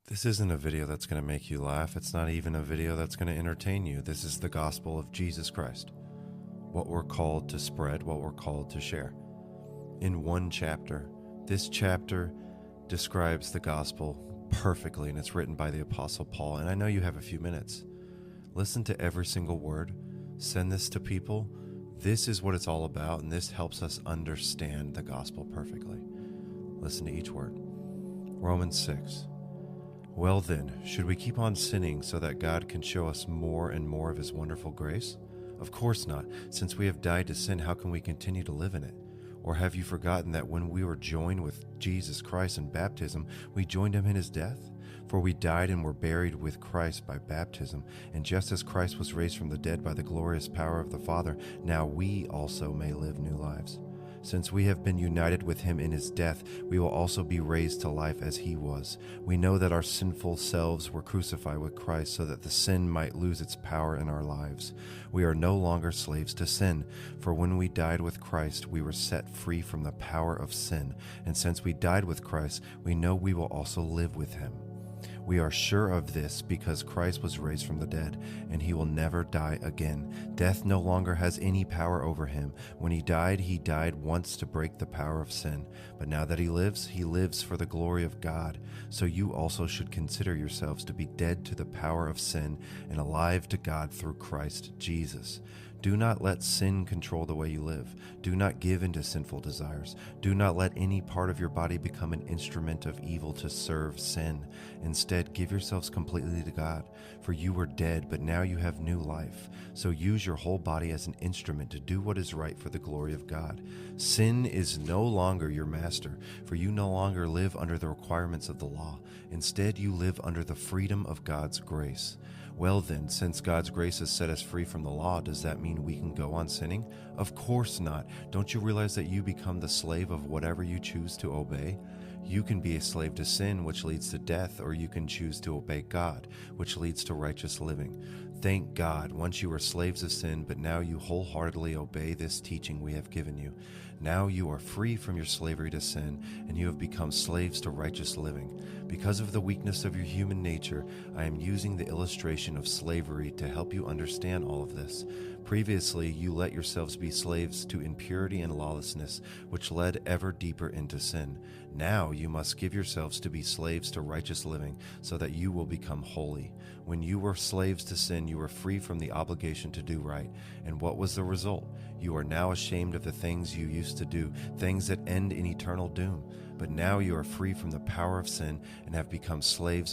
This isn't a video that's going to make you laugh. It's not even a video that's going to entertain you. This is the gospel of Jesus Christ. What we're called to spread, what we're called to share. In one chapter, this chapter describes the gospel perfectly, and it's written by the Apostle Paul. And I know you have a few minutes. Listen to every single word. Send this to people. This is what it's all about, and this helps us understand the gospel perfectly. Listen to each word. Romans 6. Well then, should we keep on sinning so that God can show us more and more of his wonderful grace? Of course not. Since we have died to sin, how can we continue to live in it? Or have you forgotten that when we were joined with Jesus Christ in baptism, we joined him in his death? For we died and were buried with Christ by baptism, and just as Christ was raised from the dead by the glorious power of the Father, now we also may live new lives. Since we have been united with him in his death, we will also be raised to life as he was. We know that our sinful selves were crucified with Christ so that the sin might lose its power in our lives. We are no longer slaves to sin, for when we died with Christ, we were set free from the power of sin. And since we died with Christ, we know we will also live with him. We are sure of this because Christ was raised from the dead, and he will never die again. Death no longer has any power over him. When he died once to break the power of sin. But now that he lives for the glory of God. So you also should consider yourselves to be dead to the power of sin and alive to God through Christ Jesus. Do not let sin control the way you live. Do not give in to sinful desires. Do not let any part of your body become an instrument of evil to serve sin. Instead, give yourselves completely to God, for you were dead, but now you have new life. So use your whole body as an instrument to do what is right for the glory of God. Sin is no longer your master, for you no longer live under the requirements of the law. Instead, you live under the freedom of God's grace. Well then, since God's grace has set us free from the law, does that mean we can go on sinning? Of course not. Don't you realize that you become the slave of whatever you choose to obey? You can be a slave to sin, which leads to death, or you can choose to obey God, which leads to righteous living. Thank God, once you were slaves of sin, but now you wholeheartedly obey this teaching we have given you. Now you are free from your slavery to sin, and you have become slaves to righteous living. Because of the weakness of your human nature, I am using the illustration of slavery to help you understand all of this. Previously, you let yourselves be slaves to impurity and lawlessness, which led ever deeper into sin. Now you must give yourselves to be slaves to righteous living, so that you will become holy. When you were slaves to sin, you were free from the obligation to do right. And what was the result? You are now ashamed of the things you used to do, things that end in eternal doom. But now you are free from the power of sin and have become slaves of